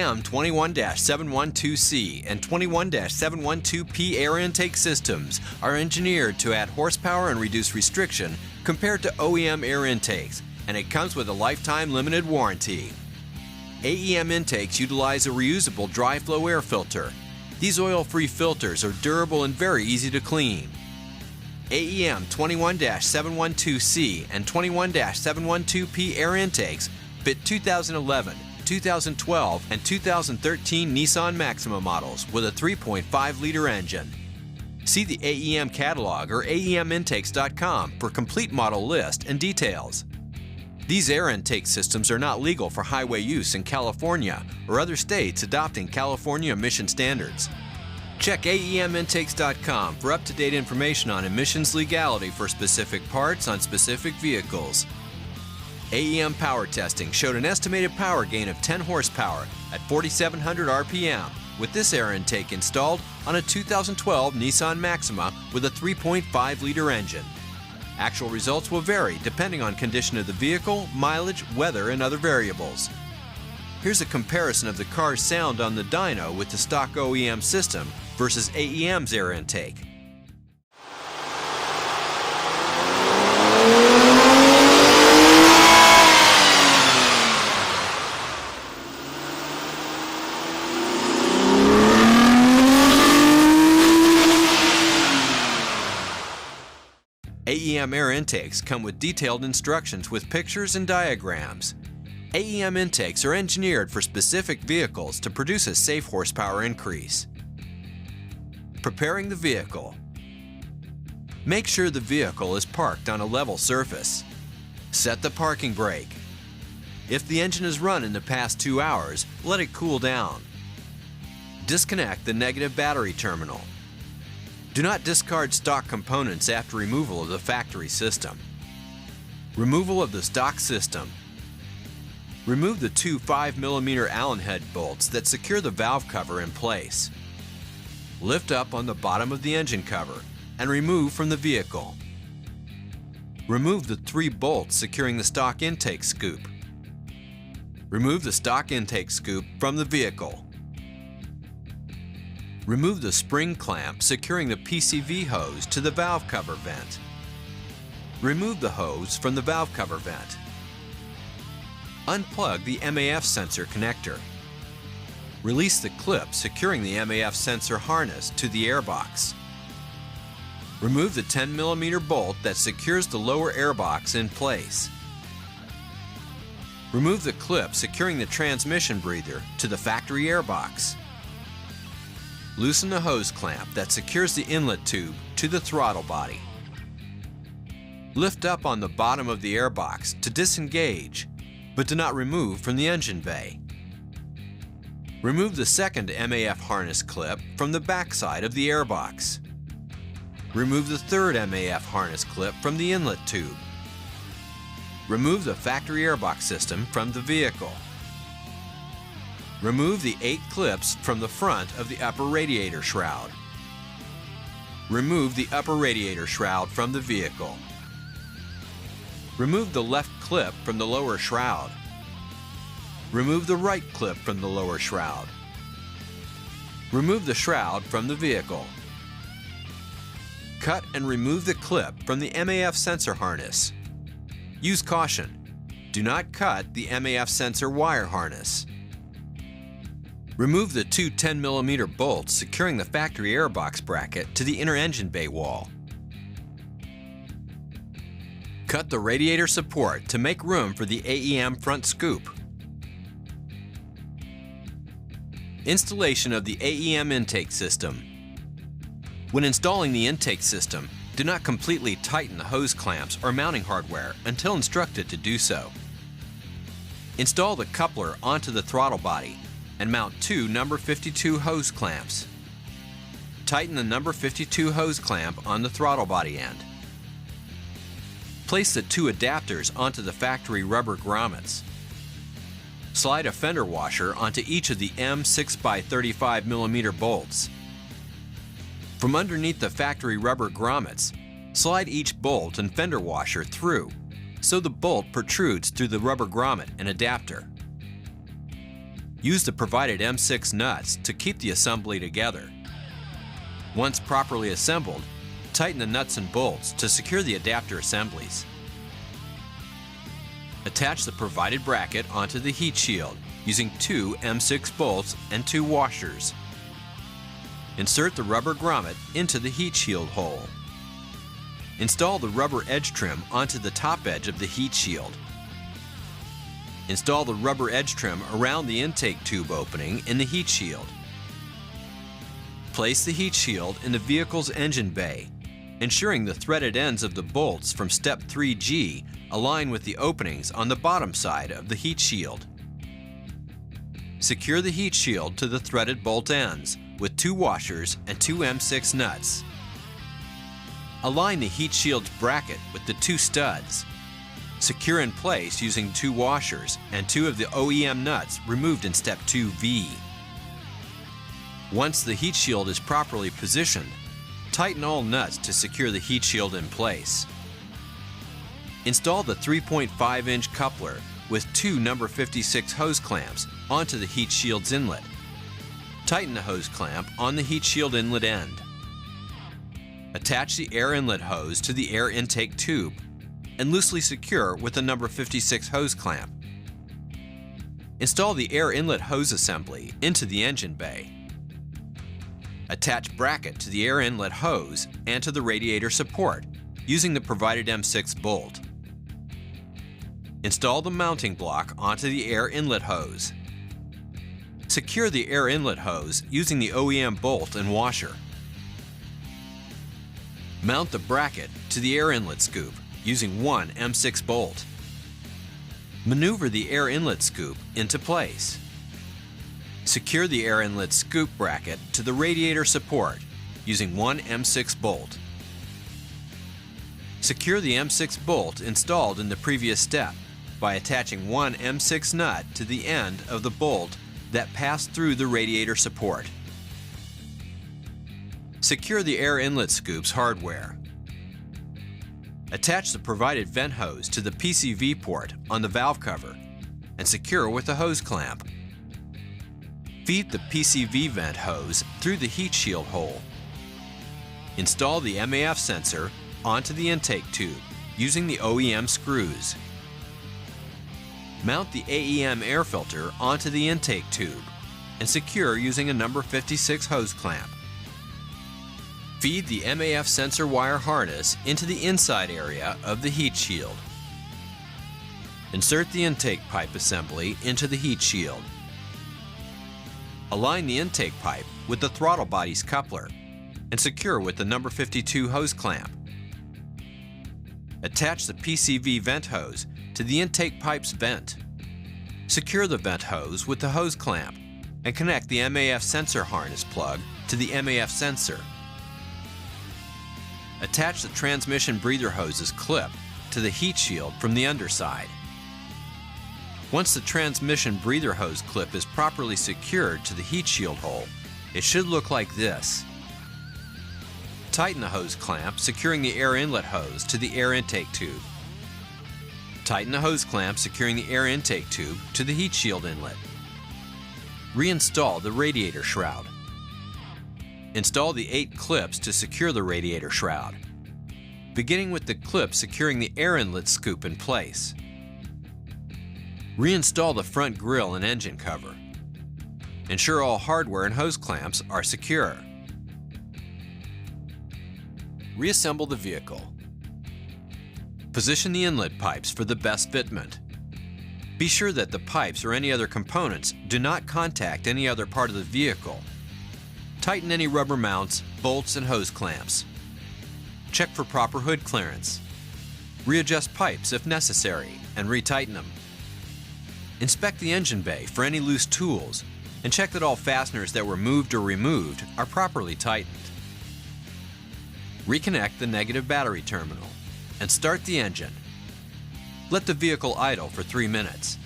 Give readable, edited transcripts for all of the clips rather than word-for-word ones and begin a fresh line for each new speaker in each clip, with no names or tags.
AEM 21-712C and 21-712P air intake systems are engineered to add horsepower and reduce restriction compared to OEM air intakes, and it comes with a lifetime limited warranty. AEM intakes utilize a reusable dry flow air filter. These oil-free filters are durable and very easy to clean. AEM 21-712C and 21-712P air intakes fit 2011, 2012, and 2013 Nissan Maxima models with a 3.5-liter engine. See the AEM catalog or aemintakes.com for complete model list and details. These air intake systems are not legal for highway use in California or other states adopting California emission standards. Check aemintakes.com for up-to-date information on emissions legality for specific parts on specific vehicles. AEM power testing showed an estimated power gain of 10 horsepower at 4,700 RPM with this air intake installed on a 2012 Nissan Maxima with a 3.5-liter engine. Actual results will vary depending on condition of the vehicle, mileage, weather, and other variables. Here's a comparison of the car's sound on the Dyno with the stock OEM system versus AEM's air intake. AEM air intakes come with detailed instructions with pictures and diagrams. AEM intakes are engineered for specific vehicles to produce a safe horsepower increase. Preparing the vehicle. Make sure the vehicle is parked on a level surface. Set the parking brake. If the engine has run in the past 2 hours, let it cool down. Disconnect the negative battery terminal. Do not discard stock components after removal of the factory system. Removal of the stock system. Remove the two 5mm Allen head bolts that secure the valve cover in place. Lift up on the bottom of the engine cover and remove from the vehicle. Remove the 3 bolts securing the stock intake scoop. Remove the stock intake scoop from the vehicle. Remove the spring clamp securing the PCV hose to the valve cover vent. Remove the hose from the valve cover vent. Unplug the MAF sensor connector. Release the clip securing the MAF sensor harness to the airbox. Remove the 10mm bolt that secures the lower airbox in place. Remove the clip securing the transmission breather to the factory airbox. Loosen the hose clamp that secures the inlet tube to the throttle body. Lift up on the bottom of the airbox to disengage, but do not remove from the engine bay. Remove the second MAF harness clip from the backside of the airbox. Remove the third MAF harness clip from the inlet tube. Remove the factory airbox system from the vehicle. Remove the 8 clips from the front of the upper radiator shroud. Remove the upper radiator shroud from the vehicle. Remove the left clip from the lower shroud. Remove the right clip from the lower shroud. Remove the shroud from the vehicle. Cut and remove the clip from the MAF sensor harness. Use caution. Do not cut the MAF sensor wire harness. Remove the two 10mm bolts securing the factory airbox bracket to the inner engine bay wall. Cut the radiator support to make room for the AEM front scoop. Installation of the AEM intake system. When installing the intake system, do not completely tighten the hose clamps or mounting hardware until instructed to do so. Install the coupler onto the throttle body and mount 2 number 52 hose clamps. Tighten the number 52 hose clamp on the throttle body end. Place the 2 adapters onto the factory rubber grommets. Slide a fender washer onto each of the M 6x35mm bolts. From underneath the factory rubber grommets, slide each bolt and fender washer through so the bolt protrudes through the rubber grommet and adapter. Use the provided M6 nuts to keep the assembly together. Once properly assembled, tighten the nuts and bolts to secure the adapter assemblies. Attach the provided bracket onto the heat shield using 2 M6 bolts and 2 washers. Insert the rubber grommet into the heat shield hole. Install the rubber edge trim onto the top edge of the heat shield. Install the rubber edge trim around the intake tube opening in the heat shield. Place the heat shield in the vehicle's engine bay, ensuring the threaded ends of the bolts from step 3G align with the openings on the bottom side of the heat shield. Secure the heat shield to the threaded bolt ends with 2 washers and 2 M6 nuts. Align the heat shield's bracket with the 2 studs. Secure in place using 2 washers and 2 of the OEM nuts removed in step 2V. Once the heat shield is properly positioned, tighten all nuts to secure the heat shield in place. Install the 3.5-inch coupler with 2 number 56 hose clamps onto the heat shield's inlet. Tighten the hose clamp on the heat shield inlet end. Attach the air inlet hose to the air intake tube and loosely secure with the number 56 hose clamp. Install the air inlet hose assembly into the engine bay. Attach bracket to the air inlet hose and to the radiator support using the provided M6 bolt. Install the mounting block onto the air inlet hose. Secure the air inlet hose using the OEM bolt and washer. Mount the bracket to the air inlet scoop using 1 M6 bolt. Maneuver the air inlet scoop into place. Secure the air inlet scoop bracket to the radiator support using 1 M6 bolt. Secure the M6 bolt installed in the previous step by attaching 1 M6 nut to the end of the bolt that passed through the radiator support. Secure the air inlet scoop's hardware. Attach the provided vent hose to the PCV port on the valve cover and secure with a hose clamp. Feed the PCV vent hose through the heat shield hole. Install the MAF sensor onto the intake tube using the OEM screws. Mount the AEM air filter onto the intake tube and secure using a number 56 hose clamp. Feed the MAF sensor wire harness into the inside area of the heat shield. Insert the intake pipe assembly into the heat shield. Align the intake pipe with the throttle body's coupler and secure with the number 52 hose clamp. Attach the PCV vent hose to the intake pipe's vent. Secure the vent hose with the hose clamp and connect the MAF sensor harness plug to the MAF sensor. Attach the transmission breather hose's clip to the heat shield from the underside. Once the transmission breather hose clip is properly secured to the heat shield hole, it should look like this. Tighten the hose clamp, securing the air inlet hose to the air intake tube. Tighten the hose clamp, securing the air intake tube to the heat shield inlet. Reinstall the radiator shroud. Install the 8 clips to secure the radiator shroud, beginning with the clip securing the air inlet scoop in place. Reinstall the front grille and engine cover. Ensure all hardware and hose clamps are secure. Reassemble the vehicle. Position the inlet pipes for the best fitment. Be sure that the pipes or any other components do not contact any other part of the vehicle. Tighten any rubber mounts, bolts, and hose clamps. Check for proper hood clearance. Readjust pipes if necessary and retighten them. Inspect the engine bay for any loose tools and check that all fasteners that were moved or removed are properly tightened. Reconnect the negative battery terminal and start the engine. Let the vehicle idle for 3 minutes.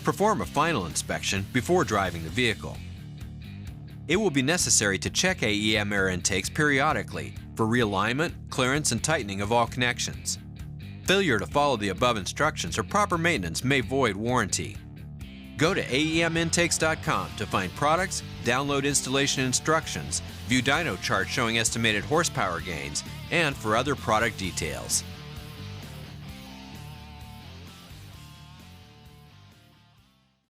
Perform a final inspection before driving the vehicle. It will be necessary to check AEM air intakes periodically for realignment, clearance, and tightening of all connections. Failure to follow the above instructions or proper maintenance may void warranty. Go to aemintakes.com to find products, download installation instructions, view dyno charts showing estimated horsepower gains, and for other product details.